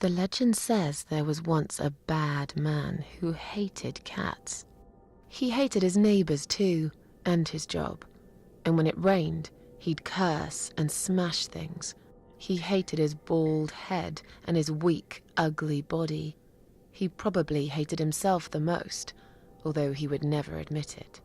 The legend says there was once a bad man who hated cats. He hated his neighbors too, and his job. And when it rained, he'd curse and smash things. He hated his bald head and his weak, ugly body. He probably hated himself the most, although he would never admit it.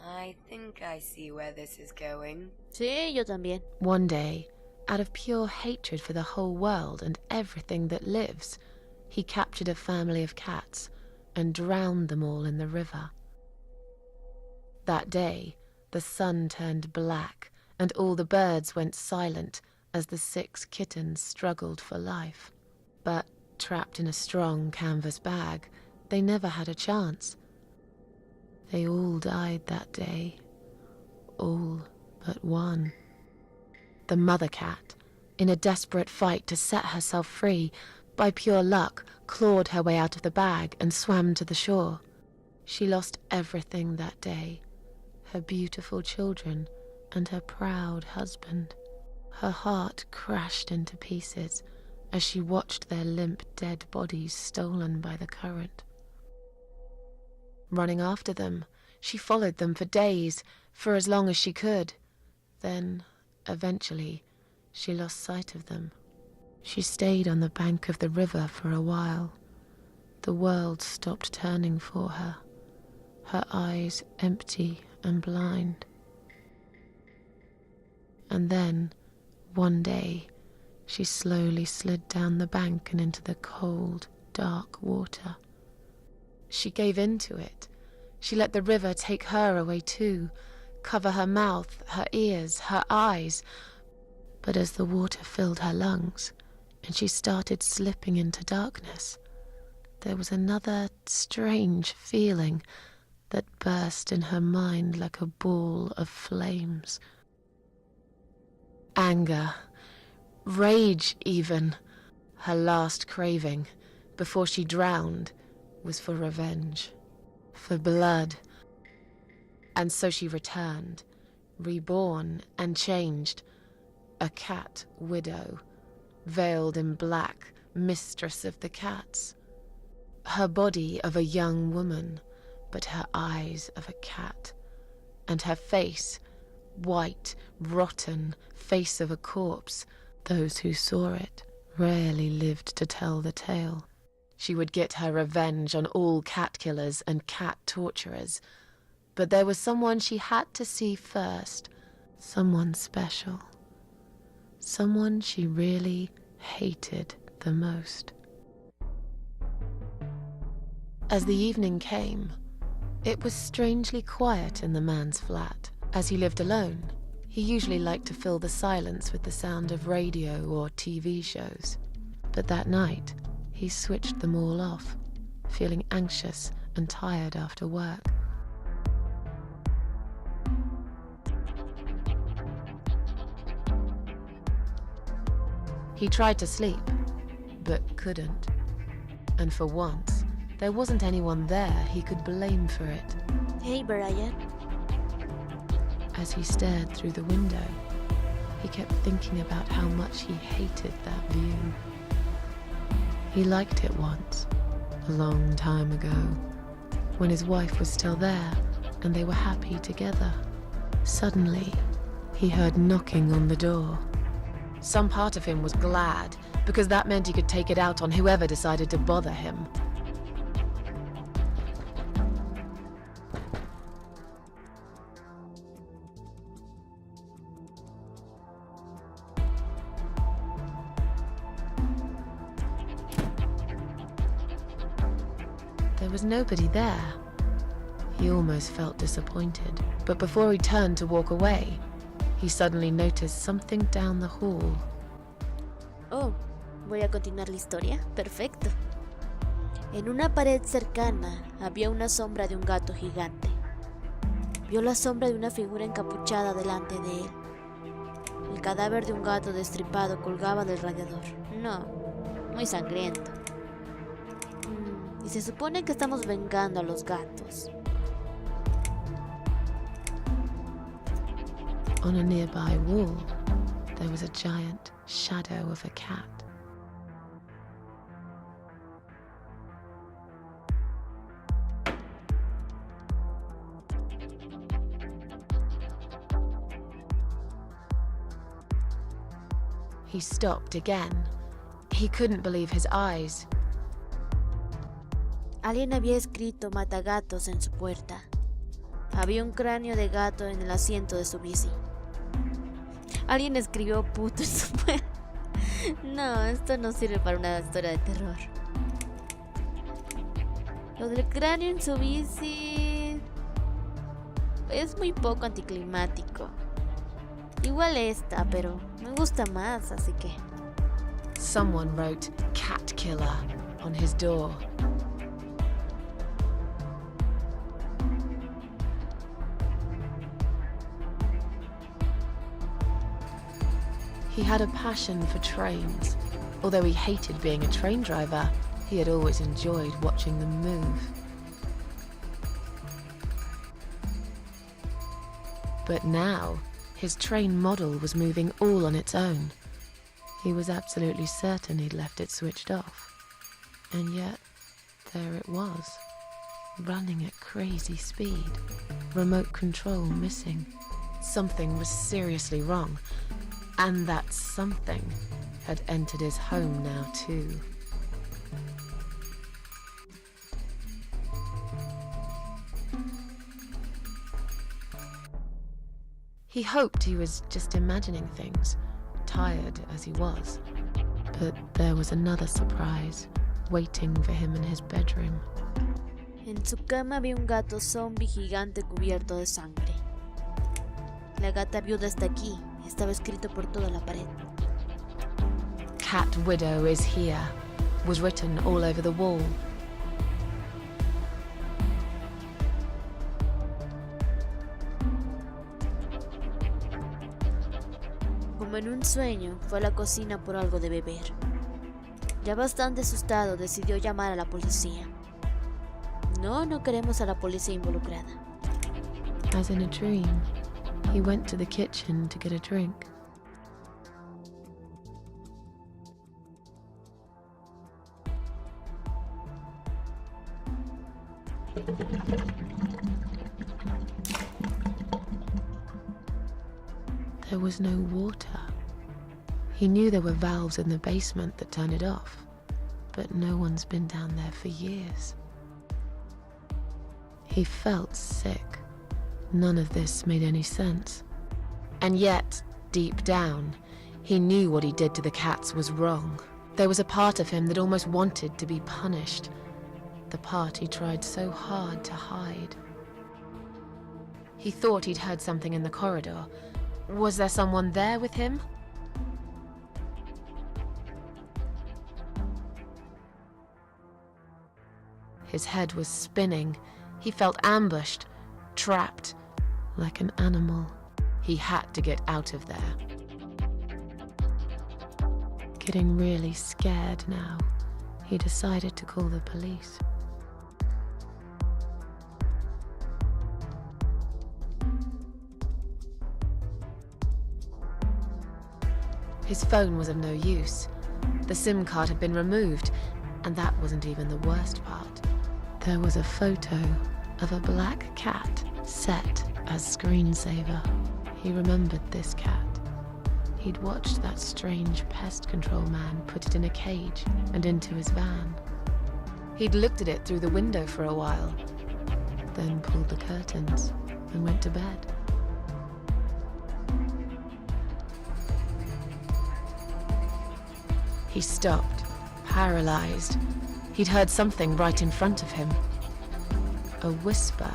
I think I see where this is going. Sí, yo también. One day, out of pure hatred for the whole world and everything that lives, he captured a family of cats and drowned them all in the river. That day, the sun turned black and all the birds went silent as the 6 kittens struggled for life. But trapped in a strong canvas bag, they never had a chance. They all died that day, all but one. The mother cat, in a desperate fight to set herself free, by pure luck clawed her way out of the bag and swam to the shore. She lost everything that day, her beautiful children and her proud husband. Her heart crashed into pieces as she watched their limp dead bodies stolen by the current. Running after them, she followed them for days, for as long as she could. Then, eventually, she lost sight of them. She stayed on the bank of the river for a while. The world stopped turning for her, her eyes empty and blind. And then, one day, she slowly slid down the bank and into the cold, dark water. She gave in to it. She let the river take her away too, cover her mouth, her ears, her eyes. But as the water filled her lungs and she started slipping into darkness, there was another strange feeling that burst in her mind like a ball of flames. Anger, rage even. Her last craving, before she drowned, was for revenge, for blood. And so she returned, reborn and changed, a cat widow, veiled in black, mistress of the cats. Her body of a young woman, but her eyes of a cat, and her face, white, rotten, face of a corpse. Those who saw it rarely lived to tell the tale. She would get her revenge on all cat killers and cat torturers. But there was someone she had to see first, someone special, someone she really hated the most. As the evening came, it was strangely quiet in the man's flat. As he lived alone, he usually liked to fill the silence with the sound of radio or TV shows. But that night, he switched them all off, feeling anxious and tired after work. He tried to sleep, but couldn't. And for once, there wasn't anyone there he could blame for it. Hey, Brian. As he stared through the window, he kept thinking about how much he hated that view. He liked it once, a long time ago, when his wife was still there and they were happy together. Suddenly, he heard knocking on the door. Some part of him was glad, because that meant he could take it out on whoever decided to bother him. There was nobody there. He almost felt disappointed, but before he turned to walk away, he suddenly noticed something down the hall. Oh, voy a continuar la historia. Perfecto. En una pared cercana había una sombra de un gato gigante. Vio la sombra de una figura encapuchada delante de él. El cadáver de un gato destripado colgaba del radiador. No, muy sangriento. Y se supone que estamos vengando a los gatos. On a nearby wall, there was a giant shadow of a cat. He stopped again. He couldn't believe his eyes. Alguien había escrito matagatos en su puerta. Había un cráneo de gato en el asiento de su bici. Alguien escribió puto en su puerta. No, esto no sirve para una historia de terror. Lo del cráneo en su bici es muy poco anticlimático. Igual esta, pero me gusta más, así que... Someone wrote "cat killer" on his door. He had a passion for trains. Although he hated being a train driver, he had always enjoyed watching them move. But now, his train model was moving all on its own. He was absolutely certain he'd left it switched off. And yet, there it was, running at crazy speed, remote control missing. Something was seriously wrong, and that something had entered his home now too. He hoped he was just imagining things, tired as he was. But there was another surprise waiting for him in his bedroom. En su cama había un gato zombie gigante cubierto de sangre. La gata viuda está aquí. Estaba escrito por toda la pared. "Cat widow is here" was written all over the wall. Como en un sueño, fue a la cocina por algo de beber. Ya bastante asustado, decidió llamar a la policía. No queremos a la policía involucrada. As in a dream, he went to the kitchen to get a drink. There was no water. He knew there were valves in the basement that turned it off, but no one's been down there for years. He felt sick. None of this made any sense. And yet, deep down, he knew what he did to the cats was wrong. There was a part of him that almost wanted to be punished. The part he tried so hard to hide. He thought he'd heard something in the corridor. Was there someone there with him? His head was spinning. He felt ambushed, trapped, like an animal. He had to get out of there. Getting really scared now, he decided to call the police. His phone was of no use. The SIM card had been removed, and that wasn't even the worst part. There was a photo of a black cat set as screensaver. He remembered this cat. He'd watched that strange pest control man put it in a cage and into his van. He'd looked at it through the window for a while, then pulled the curtains and went to bed. He stopped, paralyzed. He'd heard something right in front of him. A whisper,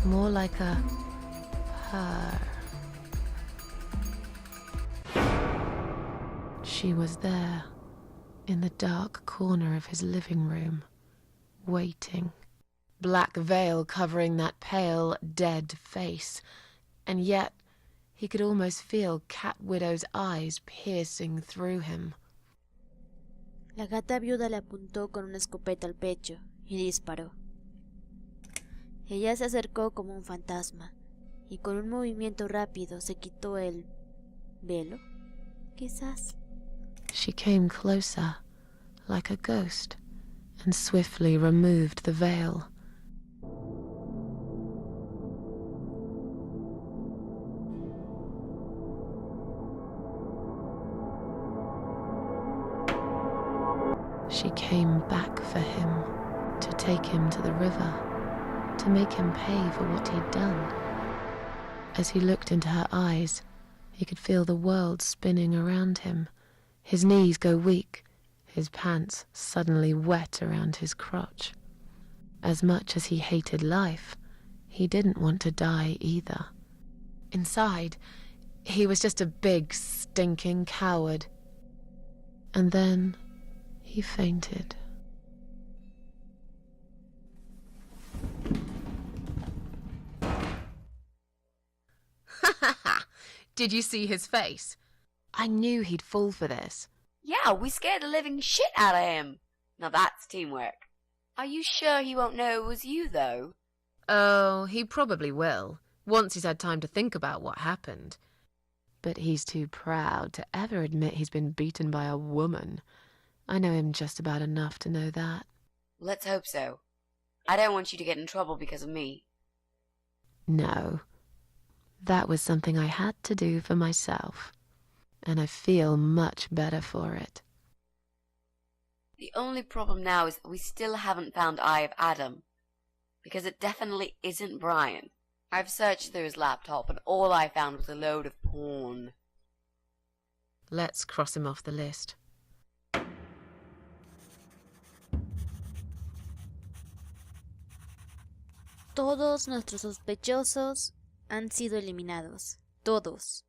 more like a purr. She was there, in the dark corner of his living room, waiting. Black veil covering that pale, dead face. And yet, he could almost feel Cat Widow's eyes piercing through him. La gata viuda le apuntó con una escopeta al pecho y disparó. Ella se acercó como un fantasma y con un movimiento rápido se quitó el velo, quizás. She came closer, like a ghost, and swiftly removed the veil. She came back for him, to take him to the river, to make him pay for what he'd done. As he looked into her eyes, he could feel the world spinning around him, his knees go weak, his pants suddenly wet around his crotch. As much as he hated life, he didn't want to die either. Inside, he was just a big, stinking coward. And then he fainted. Did you see his face? I knew he'd fall for this. Yeah, we scared the living shit out of him. Now that's teamwork. Are you sure he won't know it was you, though? Oh, he probably will, once he's had time to think about what happened. But he's too proud to ever admit he's been beaten by a woman. I know him just about enough to know that. Let's hope so. I don't want you to get in trouble because of me. No. That was something I had to do for myself. And I feel much better for it. The only problem now is that we still haven't found Eye of Adam. Because it definitely isn't Brian. I've searched through his laptop and all I found was a load of porn. Let's cross him off the list. Todos nuestros sospechosos han sido eliminados. Todos.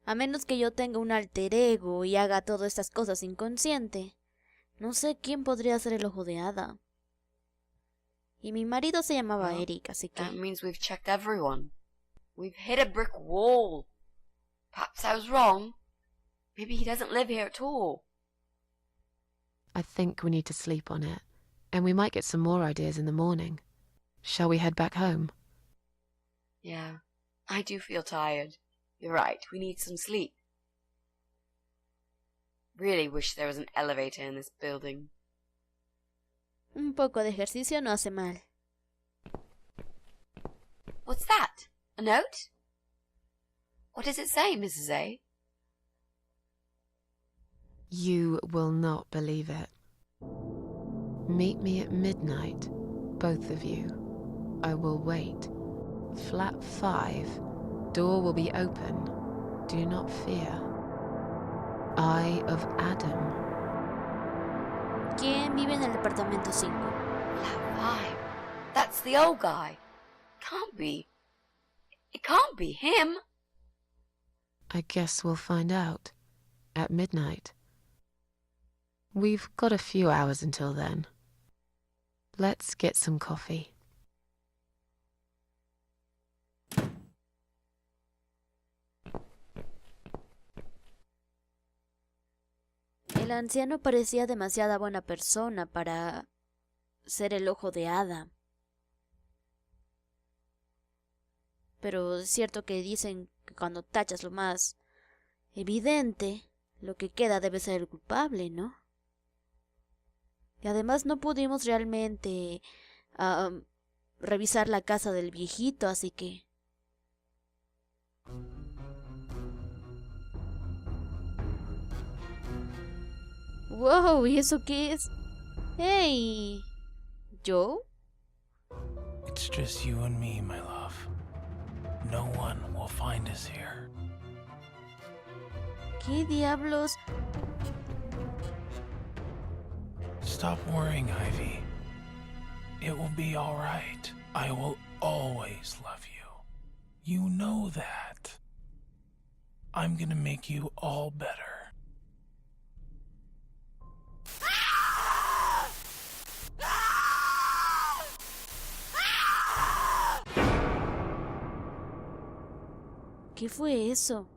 A menos que yo tenga un alter ego y haga todas estas cosas inconsciente, no sé quién podría ser el ojo de hada. Y mi marido se llamaba Eric, así que... That means we've checked everyone. We've hit a brick wall. Perhaps I was wrong. Maybe he doesn't live here at all. I think we need to sleep on it, and we might get some more ideas in the morning. Shall we head back home? Yeah, I do feel tired. You're right, we need some sleep. Really wish there was an elevator in this building. Un poco de ejercicio no hace mal. What's that? A note? What does it say, Mrs. A? You will not believe it. Meet me at midnight, both of you. I will wait. Flat 5. Door will be open. Do not fear. Eye of Adam. ¿Quién vive en el departamento 5? Flat 5. That's the old guy. Can't be. It can't be him. I guess we'll find out. At midnight. We've got a few hours until then. Let's get some coffee. El anciano parecía demasiada buena persona para ser el ojo de hada. Pero es cierto que dicen que cuando tachas lo más evidente, lo que queda debe ser el culpable, ¿no? Y además no pudimos realmente revisar la casa del viejito, así que... ¡Wow! ¿Y eso qué es? ¡Hey! ¿Joe? It's just you and me, my love. No one will find us here. ¿Qué diablos? Stop worrying, Ivy. It will be all right. I will always love you. You know that. I'm gonna make you all better. ¿Qué fue eso?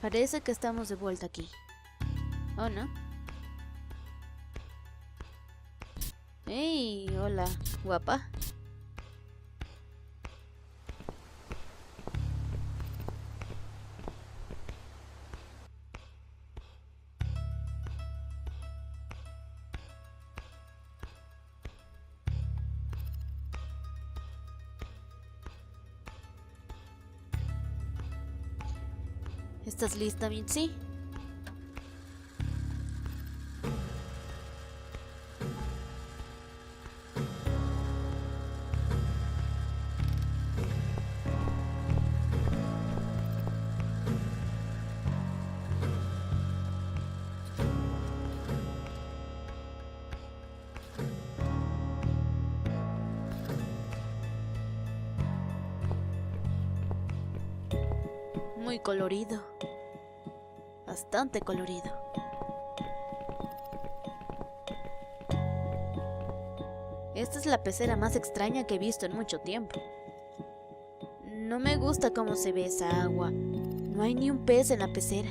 Parece que estamos de vuelta aquí. ¿Oh, no? ¡Hey! Hola, guapa. ¿Estás lista, Mitzi? Muy colorido. Bastante colorido. Esta es la pecera más extraña que he visto en mucho tiempo. No me gusta cómo se ve esa agua. No hay ni un pez en la pecera.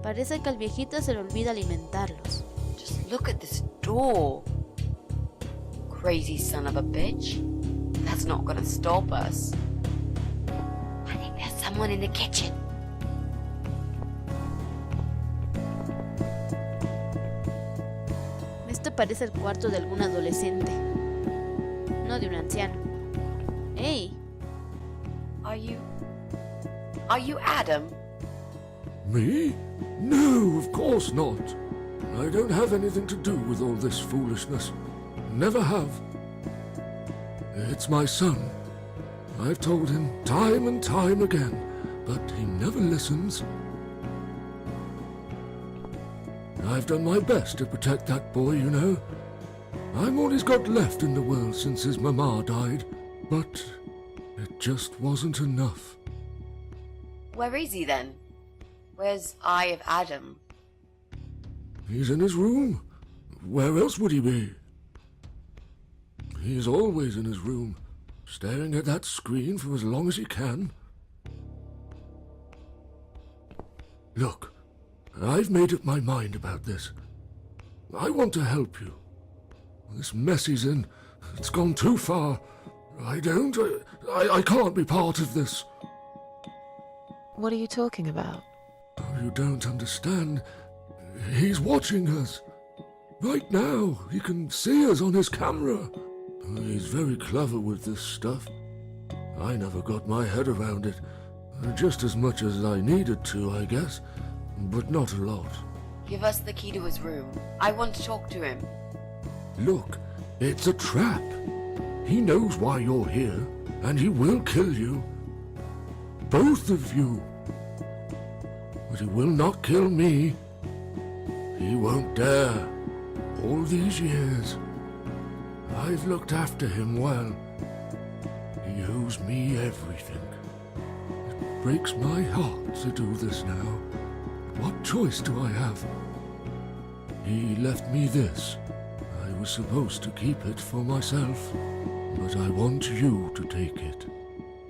Parece que al viejito se le olvida alimentarlos. Just look at this door. Crazy son of a bitch. That's not gonna stop us. I think there's someone in the kitchen. Este parece el cuarto de algún adolescente, no de un anciano. ¡Hey! Are you Adam? Me? No, of course not. I don't have anything to do with all this foolishness. Never have. It's my son. I've told him time and time again, but he never listens. I've done my best to protect that boy, you know. I'm all he's got left in the world since his mama died, but it just wasn't enough. Where is he then? Where's Eye of Adam? He's in his room. Where else would he be? He's always in his room, staring at that screen for as long as he can. Look, I've made up my mind about this. I want to help you. This mess he's in, it's gone too far. I can't be part of this. What are you talking about? Oh, you don't understand. He's watching us. Right now, he can see us on his camera. He's very clever with this stuff. I never got my head around it. Just as much as I needed to, I guess. But not a lot. Give us the key to his room. I want to talk to him. Look, it's a trap. He knows why you're here, and he will kill you. Both of you. But he will not kill me. He won't dare. All these years, I've looked after him well. He owes me everything. It breaks my heart to do this now. What choice do I have? He left me this. I was supposed to keep it for myself, but I want you to take it.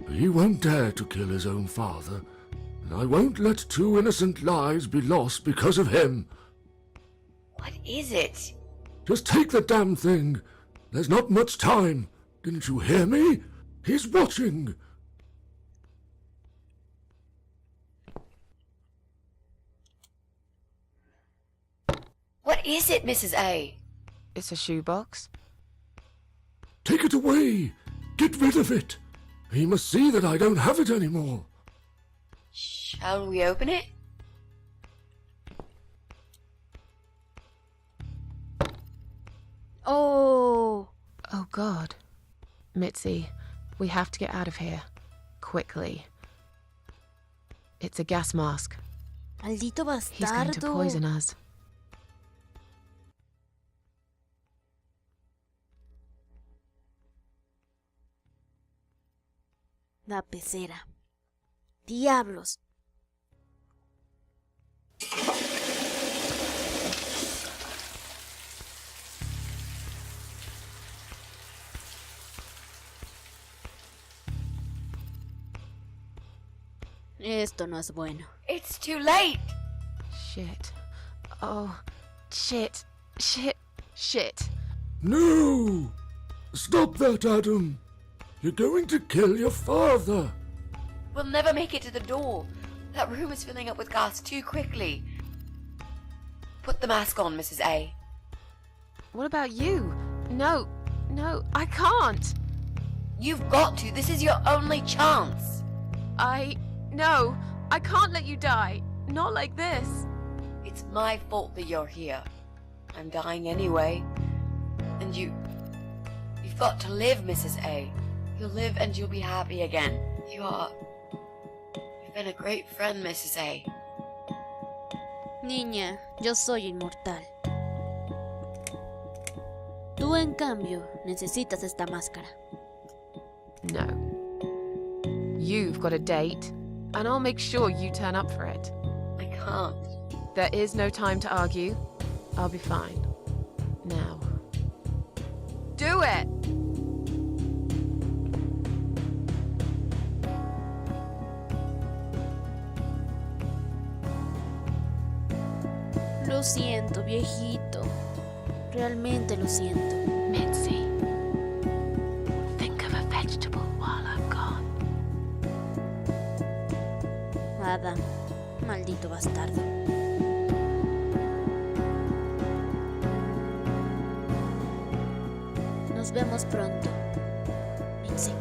He won't dare to kill his own father, and I won't let two innocent lives be lost because of him. What is it? Just take the damn thing. There's not much time. Didn't you hear me? He's watching. What is it, Mrs. A? It's a shoebox. Take it away. Get rid of it. He must see that I don't have it anymore. Shall we open it? ¡Oh! Oh God. Mitzi, we have to get out of here. Quickly. It's a gas mask. ¡Maldito He's going to bastardo! poison us. La pecera. ¡Diablos! Esto no es bueno. It's too late. Shit. Oh, shit. Shit. Shit. No! Stop that, Adam. You're going to kill your father. We'll never make it to the door. That room is filling up with gas too quickly. Put the mask on, Mrs. A. What about you? No, I can't. You've got to. This is your only chance. No, I can't let you die. Not like this. It's my fault that you're here. I'm dying anyway. And you've got to live, Mrs. A. You'll live and you'll be happy again. You've been a great friend, Mrs. A. Niña, yo soy inmortal. Tú, en cambio, necesitas esta máscara. No. You've got a date, and I'll make sure you turn up for it. I can't. There is no time to argue. I'll be fine. Now. Do it! Lo siento, viejito. Realmente lo siento. Mitzi, think of a vegetable while I'm gone. Adam, maldito bastardo. Nos vemos pronto, Mitzi.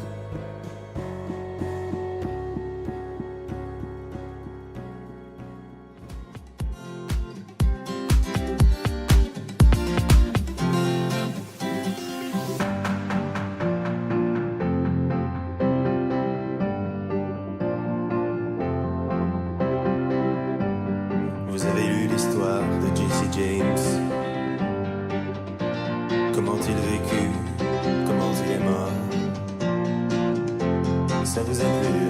Vous avez lu l'histoire de Jesse James. Comment il vécut, comment il est mort. Ça vous a plu?